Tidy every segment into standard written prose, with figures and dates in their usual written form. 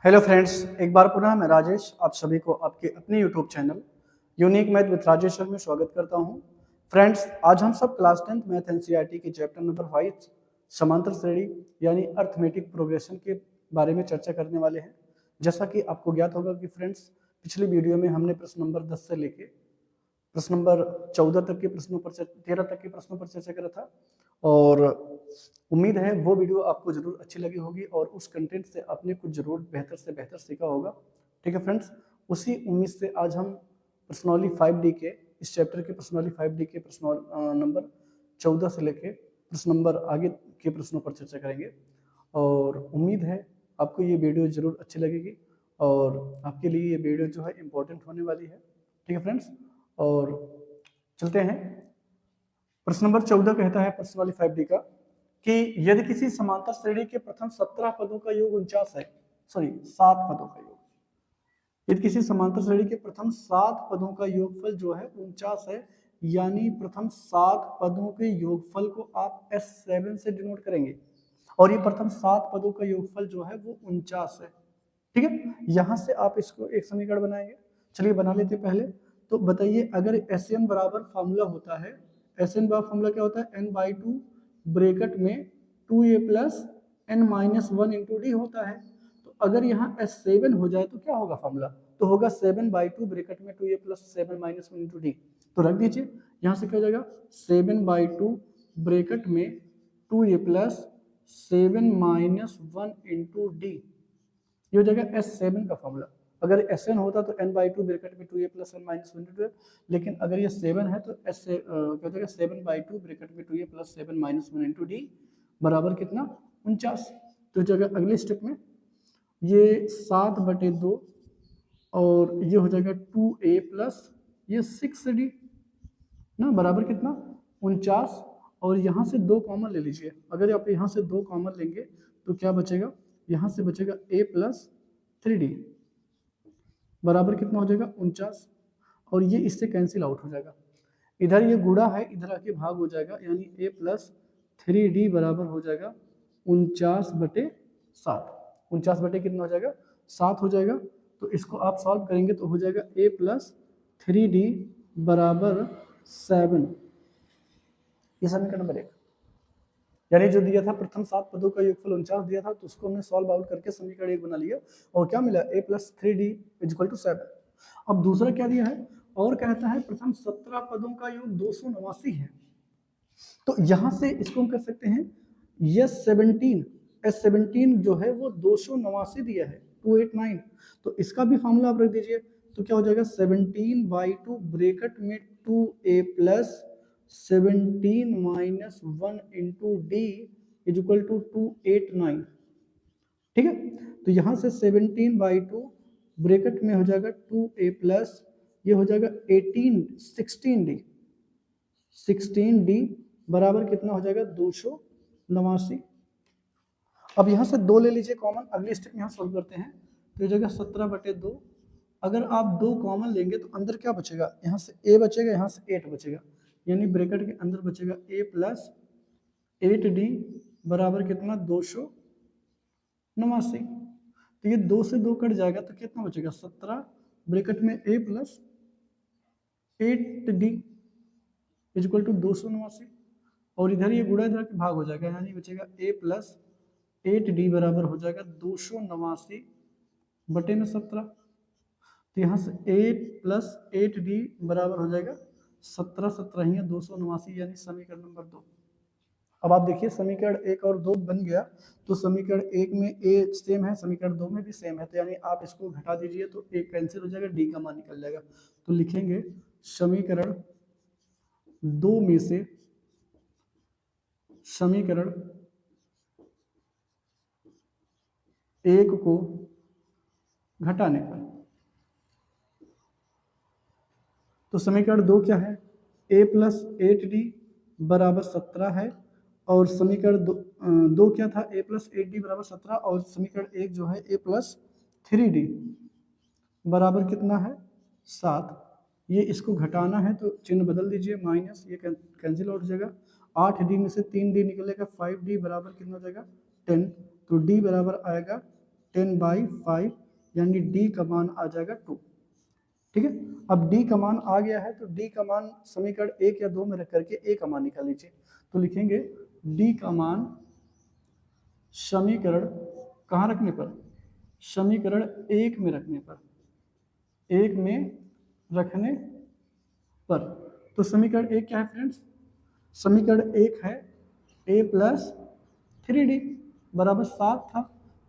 Hello friends, एक बार पुनः मैं राजेश आप सभी को आपके अपने YouTube channel unique math with Rajesh sir में स्वागत करता हूं। फ्रेंड्स, आज हम सब क्लास 10th मैथ एनसीईआरटी के चैप्टर नंबर 5 समांतर श्रेणी यानी अर्थमेटिक प्रोग्रेशन के बारे में चर्चा करने वाले हैं। जैसा कि आपको ज्ञात होगा कि फ्रेंड्स, पिछली वीडियो में हमने प्रश्न नंबर 10 से लेके प्रश्न नंबर 14 तक के प्रश्नों पर 13 तक के प्रश्नों पर चर्चा करा था और उम्मीद है वो वीडियो आपको जरूर अच्छी लगी होगी और उस कंटेंट से आपने कुछ जरूर बेहतर से बेहतर सीखा होगा। ठीक है फ्रेंड्स, उसी उम्मीद से आज हम प्रश्नावली 5D के इस चैप्टर के प्रश्नावली 5D के प्रश्न नंबर 14 से लेके प्रश्न नंबर आगे के प्रश्नों पर चर्चा करेंगे और उम्मीद है आपको ये वीडियो जरूर अच्छी लगेगी और आपके लिए ये वीडियो जो है इम्पोर्टेंट होने वाली है। ठीक है फ्रेंड्स, और चलते हैं। प्रश्न नंबर 14 कहता है प्रश्नावली 5D का कि यदि किसी समांतर श्रेणी के प्रथम 17 पदों का योग 7 पदों का योग, यदि किसी समांतर श्रेणी के प्रथम 7 पदों का योगफल जो है 49 है, यानी प्रथम 7 पदों के योगफल को आप S7 से डिनोट करेंगे और ये प्रथम 7 पदों का योगफल जो है वो 49 है। ठीक है, यहां से आप इसको एक समीकरण बनाएंगे। चलिए बना लेते पहले। तो बताइए, अगर SN बराबर फॉर्मूला होता है, SN बराबर फॉर्मूला क्या होता है, n/2 ब्रैकेट में 2a plus n-1 into D होता है। तो अगर यहाँ S7 हो जाए तो क्या होगा फॉर्मूला, तो होगा 7/2 ब्रैकेट में 2a प्लस 7-1 इंटू डी। तो रख दीजिए, यहाँ से क्या हो जाएगा 7/2 ब्रैकेट में 2a प्लस 7-1 इंटू डी। ये हो जाएगा S7 का फॉर्मूला। अगर Sn होता तो n/2 ब्रैकेट में 2a plus n-1 into D, लेकिन अगर ये 7 है तो क्या हो जाएगा 7/2 ब्रैकेट में 2a प्लस 7-1 इंटू डी बराबर कितना 49। तो जगह अगले स्टेप में ये 7/2 और ये हो जाएगा 2a प्लस ये 6d ना बराबर कितना 49। और यहाँ से 2 कॉमन ले लीजिए। अगर आप यहाँ से 2 कॉमन लेंगे तो क्या बचेगा, यहाँ से बचेगा a प्लस 3d बराबर कितना हो जाएगा 49 और ये इससे कैंसिल आउट हो जाएगा। इधर ये गुणा है, इधर आके भाग हो जाएगा, यानी a प्लस 3d बराबर हो जाएगा 49/7। 49 बटे कितना हो जाएगा 7 हो जाएगा। तो इसको आप सॉल्व करेंगे तो हो जाएगा a प्लस 3d बराबर 7। ये समीकरण नंबर 1, यानी जो दिया था प्रथम 7 पदों का योगफल 49 दिया था, तो उसको हमने सॉल्व आउट करके समीकरण 1 बना लिया और क्या मिला a प्लस 3d = 7। अब दूसरा क्या दिया है, और कहता है प्रथम 17 पदों का योग 289 है। तो यहां से इसको हम कर सकते हैं S17 जो है वो 289 दिया है 289। तो इसका भी फॉर्मूला आप रख दीजिए। तो क्या हो जाएगा 17/2 ब्रैकेट में 2a plus 17-1 into D equal to 289। ठीक है, तो यहां से 17/2 ब्रैकेट में हो जाएगा 2a प्लस ये हो जाएगा 16d बराबर कितना हो जाएगा 289। अब यहाँ से 2 ले लीजिए कॉमन। अगले स्टेप यहाँ सॉल्व करते हैं। तो ये जगह 17/2, अगर आप 2 कॉमन लेंगे तो अंदर क्या बचेगा, यहाँ से a बचेगा, यहाँ से 8 बचेगा, यानी ब्रैकेट के अंदर बचेगा a प्लस 8d बराबर कितना 289। तो ये 2 से 2 कट जाएगा तो कितना बचेगा 17 ब्रैकेट में a plus 8d equal to 289 और इधर ये गुणा इधर के भाग हो जाएगा, यानी बचेगा a प्लस 8d बराबर हो जाएगा 289/17। तो यहाँ से 8 प्लस 8d बराबर हो जाएगा 17 289, यानी समीकरण नंबर 2। अब आप देखिए समीकरण 1 और 2 बन गया, तो समीकरण 1 में a सेम है, समीकरण 2 में भी सेम है, तो यानी आप इसको घटा दीजिए तो a कैंसिल हो जाएगा, d का मान निकल जाएगा। तो लिखेंगे समीकरण 2 में से समीकरण 1 को घटाने पर, तो समीकरण 2 क्या है, a प्लस 8d बराबर 17 है और समीकरण 2 क्या था, a प्लस 8d बराबर 17 और समीकरण 1 जो है a प्लस 3d बराबर कितना है 7। ये इसको घटाना है तो चिन्ह बदल दीजिए, माइनस, ये कैंसिल आउट हो जाएगा। 8d में से 3d निकलेगा 5d बराबर कितना हो जाएगा 10। तो d बराबर आएगा 10/5 यानी डी का मान आ जाएगा 2। ठीक है, अब डी का मान आ गया है तो डी का मान समीकरण 1 या 2 में रख करके ए का मान निकाल लीजिए। तो लिखेंगे डी का मान समीकरण कहाँ रखने पर, समीकरण 1 में रखने पर, 1 में रखने पर। तो समीकरण 1 क्या है फ्रेंड्स, समीकरण 1 है a प्लस 3d बराबर 7 था।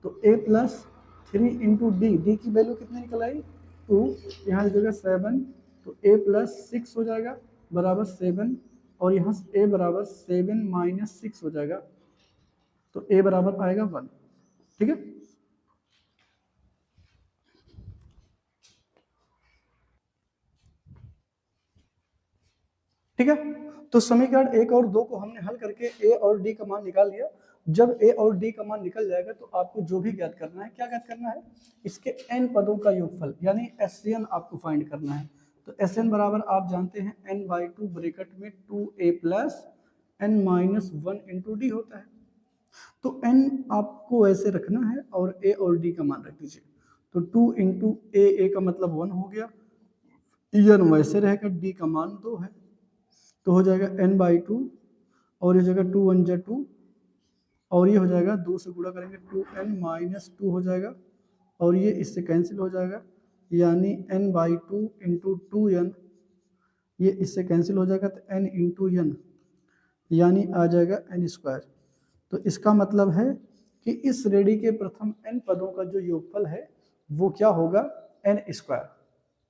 तो a प्लस 3 इंटू डी की वैल्यू कितनी निकल आई 2, यहाँ लिखेगा 7, तो a प्लस 6 हो जाएगा बराबर 7, और यहाँ a बराबर 7 माइनस 6 हो जाएगा, तो a बराबर आएगा 1। ठीक है, ठीक है। तो समीकरण 1 और 2 को हमने हल करके a और d का मान निकाल लिया। जब a और d का मान निकल जाएगा तो आपको जो भी ज्ञात करना है, क्या ज्ञात करना है, इसके n पदों का योगफल यानी SN आपको फाइंड करना है। तो SN बराबर आप जानते हैं n/2 ब्रैकेट में 2a plus n minus 1 into D होता है। तो n आपको ऐसे रखना है और a और d का मान रख दीजिए। तो 2 इंटू a का मतलब 1 हो गया, n वैसे रहेगा, d का मान 2 है, तो हो जाएगा n/2, और ये जगह 2 1 जा 2, और ये हो जाएगा 2 से गुणा करेंगे 2n माइनस 2 हो जाएगा, और ये इससे कैंसिल हो जाएगा, यानी n/2 इंटू 2n, ये इससे कैंसिल हो जाएगा, तो n इंटू n यानी आ जाएगा n²। तो इसका मतलब है कि इस श्रेणी के प्रथम n पदों का जो योगफल है वो क्या होगा, n²।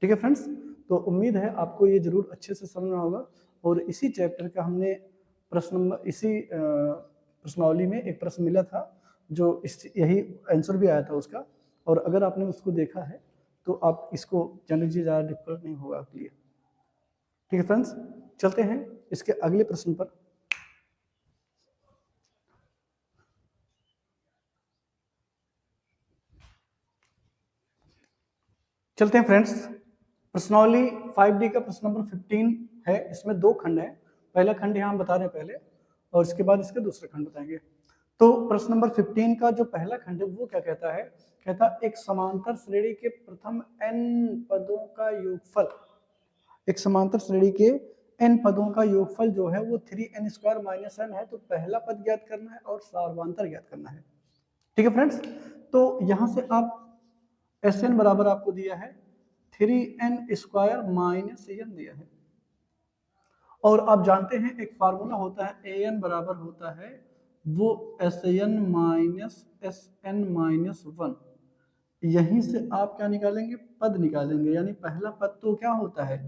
ठीक है फ्रेंड्स, तो उम्मीद है आपको ये जरूर अच्छे से समझना होगा। और इसी चैप्टर का हमने प्रश्न नंबर, इसी प्रश्नावली में एक प्रश्न मिला था जो यही आंसर भी आया था उसका, और अगर आपने उसको देखा है तो आप इसको जान लीजिए, ज़्यादा डिफिकल्ट नहीं होगा आपके लिए। ठीक है फ्रेंड्स, चलते हैं इसके अगले प्रश्न पर। चलते हैं फ्रेंड्स, प्रश्नावली 5D का प्रश्न नंबर 15 है। इसमें 2 खंड है, पहला खंड यहाँ हम बता रहे हैं पहले, और इसके बाद इसका दूसरा खंड बताएंगे। तो प्रश्न नंबर 15 का जो पहला खंड है वो क्या कहता है, कहता है एक समांतर श्रेणी के प्रथम n पदों का योगफल, एक समांतर श्रेणी के n पदों का योगफल जो है वो 3n² माइनस n है। तो पहला पद ज्ञात करना है और सार्वधांतर ज्ञात करना है। ठीक है फ्रेंड्स, तो यहां से आप Sn बराबर आपको दिया है 3n² माइनस n दिया है, और आप जानते हैं एक फार्मूला होता है an बराबर होता है वो Sn माइनस Sn माइनस 1। यहीं से आप क्या निकालेंगे, पद निकालेंगे, यानी पहला पद तो क्या होता है,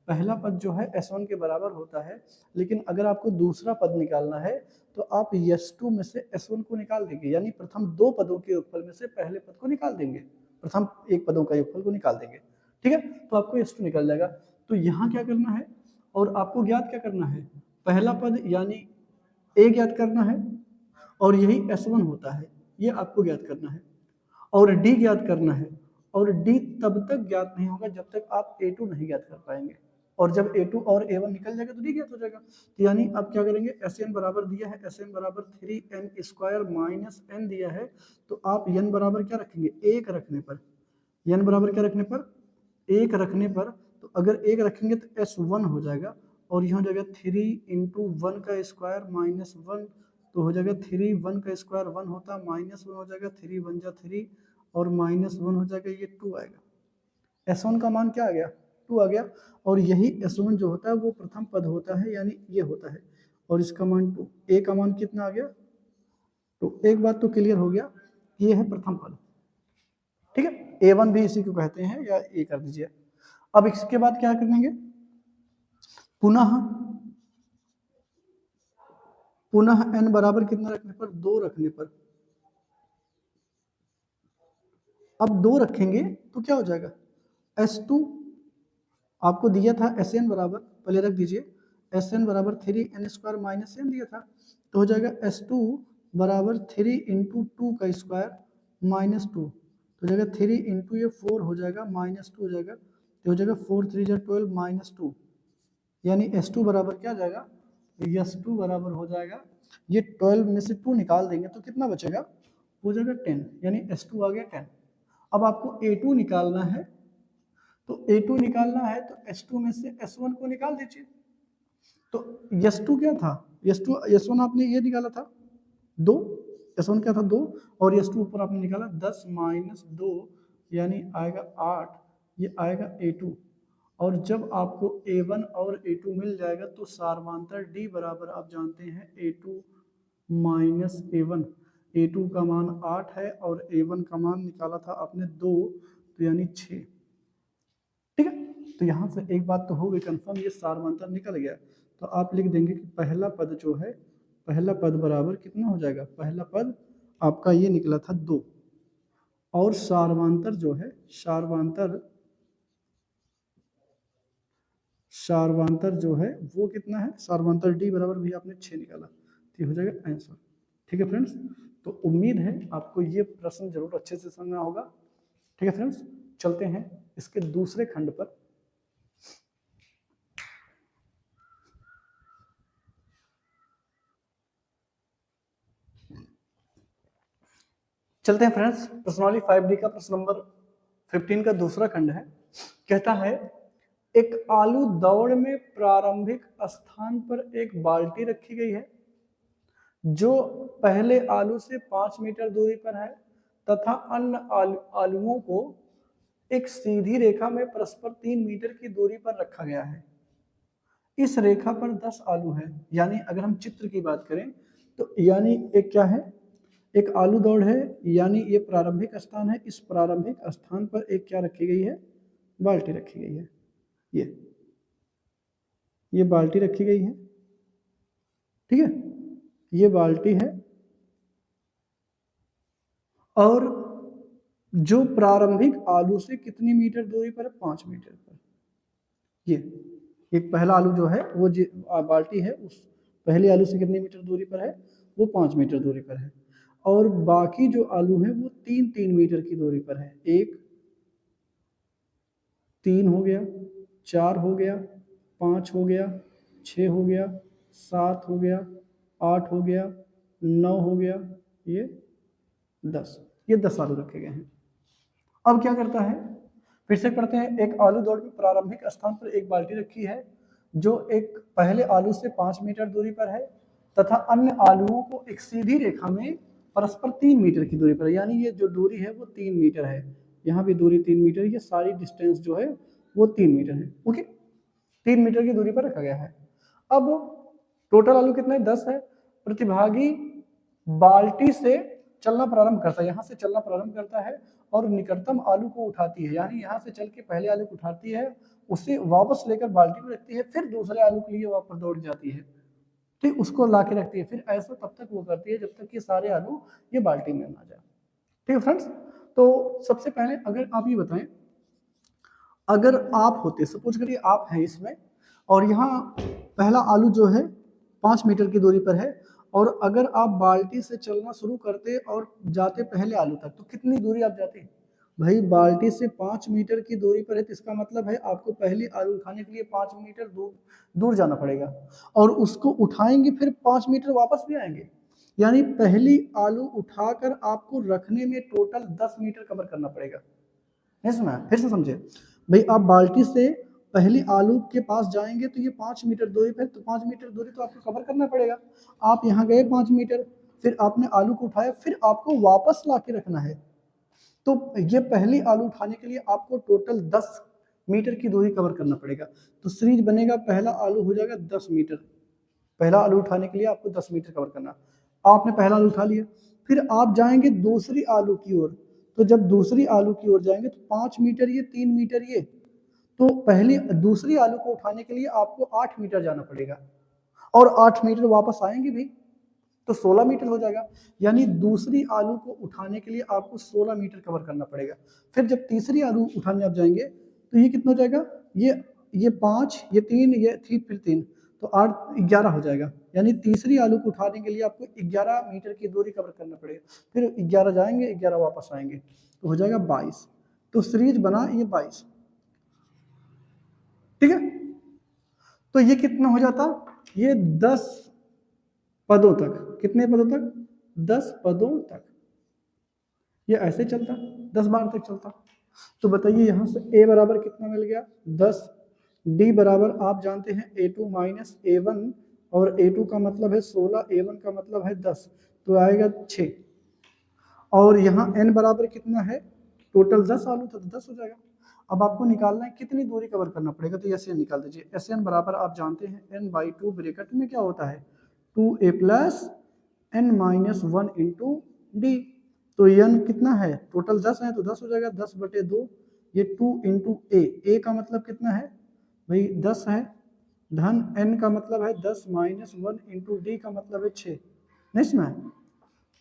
पहला पद जो है S1 के बराबर होता है, लेकिन अगर आपको दूसरा पद निकालना है तो आप S2 में से S1 को निकाल देंगे, यानी प्रथम 2 पदों के योगफल में से पहले पद को निकाल देंगे, प्रथम 1 पदों का योगफल को निकाल देंगे। ठीक है, तो आपको S2 निकल जाएगा। तो यहाँ क्या करना है, और आपको ज्ञात क्या करना है, पहला पद यानी A ज्ञात करना है, और यही S1 होता है, ये आपको ज्ञात करना है, और D ज्ञात करना है। और D तब तक ज्ञात नहीं होगा जब तक आप A2 नहीं ज्ञात कर पाएंगे, और जब A2 और A1 निकल जाएगा तो D ज्ञात हो जाएगा। तो यानी आप क्या करेंगे, Sn बराबर दिया है, Sn बराबर 3n² माइनस n दिया है, तो आप n बराबर क्या रखेंगे, 1 रखने पर, n बराबर क्या रखने पर, 1 रखने पर, तो अगर 1 रखेंगे तो S1 हो जाएगा, और यहाँ हो जाएगा 3 इंटू 1 का स्क्वायर माइनस 1, तो हो जाएगा 3 1 का स्क्वायर 1 होता है, माइनस 1 हो जाएगा, 3 1 जा 3, और माइनस 1 हो जाएगा, ये 2 आएगा। S1 का मान क्या आ गया, 2 आ गया, और यही S1 जो होता है वो प्रथम पद होता है, यानी ये होता है, और इसका मान 2, A का मान कितना आ गया, तो एक बात तो क्लियर हो गया, ये है प्रथम पद। ठीक है, A1 भी इसी को कहते हैं, या A कर दीजिए। अब इसके बाद क्या करेंगे, पुनः n बराबर कितना रखने पर, 2 रखने पर, अब 2 रखेंगे तो क्या हो जाएगा, S2 आपको दिया था Sn बराबर, पहले रख दीजिए, Sn बराबर 3n² माइनस n दिया था, तो हो जाएगा S2 बराबर 3 इंटू 2 का स्क्वायर माइनस 2, तो हो जाएगा 3 इंटू ये 4 हो जाएगा, माइनस 2 हो जाएगा, तो हो जाएगा 4 3 जा 12 माइनस 2, यानी S2 बराबर क्या जाएगा, S2 बराबर हो जाएगा, ये 12 में से 2 निकाल देंगे तो कितना बचेगा, हो जाएगा 10, यानी S2 आ गया 10। अब आपको A2 निकालना है, तो A2 निकालना है तो S2 में से S1 को निकाल दीजिए। तो S2 क्या था, S1 आपने ये निकाला था 2, S1 क्या था 2, और S2 ऊपर आपने निकाला 10 माइनस 2, यानी आएगा 8, ये आएगा A2। और जब आपको A1 और A2 मिल जाएगा तो सार्वधातुक D बराबर आप जानते हैं A2 माइनस A1। A2 का मान 8 है और A1 का मान निकाला था आपने 2, तो यानी 6। ठीक है, तो यहाँ से एक बात तो हो गई कंफर्म, ये सार्वधातुक निकल गया। तो आप लिख देंगे कि पहला पद जो है, पहला पद बराबर कितना हो जाएगा, पहला पद आपका ये निकला था 2, और सार्वधातुक जो है, सार्वधातुक जो है वो कितना है, सार्वधातुक D बराबर भी आपने 6 निकाला, तो हो जाएगा आंसर। ठीक है फ्रेंड्स, तो उम्मीद है आपको ये प्रश्न जरूर अच्छे से समझना होगा। ठीक है फ्रेंड्स, चलते हैं इसके दूसरे खंड पर। चलते हैं फ्रेंड्स, प्रश्नावली 5D का प्रश्न नंबर 15 का दूसरा खंड है। कहता है एक आलू दौड़ में प्रारंभिक स्थान पर एक बाल्टी रखी गई है जो पहले आलू से 5 मीटर दूरी पर है तथा अन्य आलुओं को एक सीधी रेखा में परस्पर 3 मीटर की दूरी पर रखा गया है। इस रेखा पर 10 आलू है, यानी अगर हम चित्र की बात करें तो यानी एक क्या है, एक आलू दौड़ है, यानी ये प्रारंभिक स्थान है। इस प्रारंभिक स्थान पर एक क्या रखी गई है, बाल्टी रखी गई है। ये बाल्टी रखी गई है, ठीक है, ये बाल्टी है, और जो प्रारंभिक आलू से कितनी मीटर दूरी पर है, 5 मीटर पर। ये एक पहला आलू जो है वो बाल्टी है, उस पहले आलू से कितनी मीटर दूरी पर है, वो 5 मीटर दूरी पर है, और बाकी जो आलू है वो 3-3 मीटर की दूरी पर है। 1 3 हो गया, 4 हो गया, 5 हो गया, 6 हो गया, 7 हो गया, 8 हो गया, 9 हो गया, ये 10, ये 10 आलू रखे गए हैं। अब क्या करता है, फिर से पढ़ते हैं। एक आलू दौड़ में प्रारंभिक स्थान पर एक बाल्टी रखी है जो एक पहले आलू से 5 मीटर दूरी पर है तथा अन्य आलुओं को एक सीधी रेखा में परस्पर 3 मीटर की दूरी पर है, यानी ये जो दूरी है वो 3 मीटर है, यहाँ भी दूरी 3 मीटर, ये सारी डिस्टेंस जो है वो 3 मीटर है। ओके, 3 मीटर की दूरी पर रखा गया है। अब टोटल आलू कितने, 10 है। प्रतिभागी बाल्टी से चलना प्रारंभ करता है, यहाँ से चलना प्रारंभ करता है और निकटतम आलू को उठाती है, यानी यहाँ से चल के पहले आलू को उठाती है, उसे वापस लेकर बाल्टी में रखती है, फिर दूसरे आलू के लिए वापस दौड़ जाती है, फिर उसको ला के रखती है, फिर ऐसा तब तक वो करती है जब तक ये सारे आलू ये बाल्टी में ना जाए। ठीक है फ्रेंड्स, तो सबसे पहले अगर आप ये बताएं, अगर आप होते, सपोज करिए आप हैं इसमें, और यहाँ पहला आलू जो है 5 मीटर की दूरी पर है, और अगर आप बाल्टी से चलना शुरू करते और जाते पहले आलू तक, तो कितनी दूरी आप जाते, भाई बाल्टी से 5 मीटर की दूरी पर है, तो इसका मतलब है आपको पहली आलू उठाने के लिए 5 मीटर दूर जाना पड़ेगा, और उसको उठाएंगे फिर 5 मीटर वापस भी आएंगे, यानी पहली आलू उठाकर आपको रखने में टोटल 10 मीटर कवर करना पड़ेगा। नहीं सुना, फिर से समझे भाई, आप बाल्टी से पहली आलू के पास जाएंगे तो ये 5 मीटर दूरी पर, तो 5 मीटर दूरी तो आपको कवर करना पड़ेगा। आप यहाँ गए 5 मीटर, फिर आपने आलू को उठाया, फिर आपको वापस ला के रखना है, तो ये पहली आलू उठाने के लिए आपको टोटल 10 मीटर की दूरी कवर करना पड़ेगा। तो सीरीज बनेगा, पहला आलू हो जाएगा 10 मीटर, पहला आलू उठाने के लिए आपको 10 मीटर कवर करना। आपने पहला आलू उठा लिया, फिर आप जाएंगे दूसरी आलू की ओर, तो जब दूसरी आलू की ओर जाएंगे तो 5 मीटर ये, 3 मीटर ये, तो पहली दूसरी आलू को उठाने के लिए आपको 8 मीटर जाना पड़ेगा, और 8 मीटर वापस आएंगे भी तो 16 मीटर हो जाएगा, यानी दूसरी आलू को उठाने के लिए आपको 16 मीटर कवर करना पड़ेगा। फिर जब तीसरी आलू उठाने आप जाएंगे तो ये कितना हो जाएगा, ये 5, ये 3, ये फिर 3, तो 8, 11 हो जाएगा, यानी तीसरी आलू को उठाने के लिए आपको 11 मीटर की दूरी कवर करना पड़ेगा, फिर 11 जाएंगे, 11 वापस आएंगे, तो हो जाएगा 22। तो सीरीज बना ये 22, ठीक है। तो ये कितना हो जाता, ये 10 पदों तक, कितने पदों तक, 10 पदों तक, ये ऐसे चलता 10 बार तक चलता। तो बताइए यहाँ से a बराबर कितना मिल गया 10, d बराबर आप जानते हैं a2 माइनस a1, और a2 का मतलब है 16, a1 का मतलब है 10, तो आएगा 6। और यहाँ n बराबर कितना है, टोटल 10 आलू था तो 10 हो जाएगा। अब आपको निकालना है कितनी दूरी कवर करना पड़ेगा, तो एस एन निकाल दीजिए। एस एन बराबर आप जानते हैं n/2 ब्रैकेट में क्या होता है 2a plus n minus 1 into D. तो n कितना है, टोटल 10 है तो 10 हो जाएगा, 10/2, ये 2 इंटू ए का मतलब कितना है भाई 10 है, धन n का मतलब है 10 माइनस 1 इंटू डी का मतलब है 6। नहीं सुना है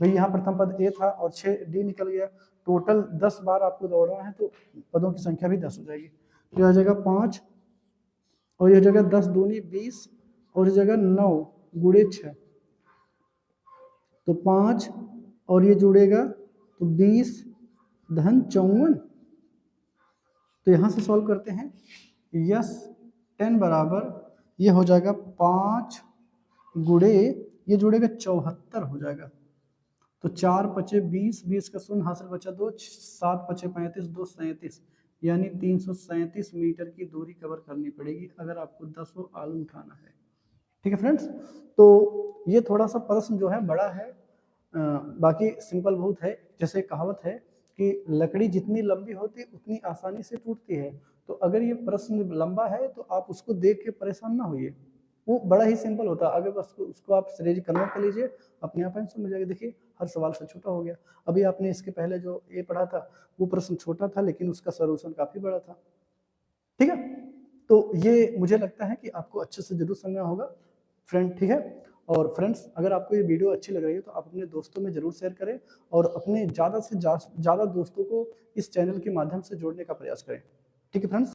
भाई, यहाँ प्रथम पद a था और 6 d निकल गया। टोटल 10 बार आपको दौड़ना है तो पदों की संख्या भी 10 हो जाएगी। तो यह जगह 5 और यह जगह 10 दूनी 20 और इस जगह 9 गुणे 6, तो 5 और ये जुड़ेगा तो 20 धन 54। तो यहाँ से सॉल्व करते हैं, यस 10 बराबर ये हो जाएगा 5 गुणे ये जुड़ेगा 74 हो जाएगा। तो 4 पचे 20, 20 का शून्य हासिल बचा 2, 7 पचे 35, 2 37, यानी 337 मीटर की दूरी कवर करनी पड़ेगी अगर आपको 10 आलू उठाना है। ठीक है फ्रेंड्स, तो ये थोड़ा सा प्रश्न जो है बड़ा है, बाकी सिंपल बहुत है। जैसे कहावत है कि लकड़ी जितनी लंबी होती है उतनी आसानी से टूटती है। तो अगर ये प्रश्न लंबा है तो आप उसको देख के परेशान ना होइए, वो बड़ा ही सिंपल होता है। अगर बस उसको आप सीरीज कन्वर्ट कर लीजिए, अपने आप आंसर मिल जाएगा। देखिए हर सवाल से छोटा हो गया। अभी आपने इसके पहले जो ए पढ़ा था वो प्रश्न छोटा था लेकिन उसका सॉल्यूशन काफी बड़ा था। ठीक है, तो ये मुझे लगता है कि आपको अच्छे से जरूर समझना होगा फ्रेंड। ठीक है, और फ्रेंड्स अगर आपको ये वीडियो अच्छी लग रही है तो आप अपने दोस्तों में जरूर शेयर करें और अपने ज़्यादा से ज़्यादा दोस्तों को इस चैनल के माध्यम से जोड़ने का प्रयास करें। ठीक है फ्रेंड्स।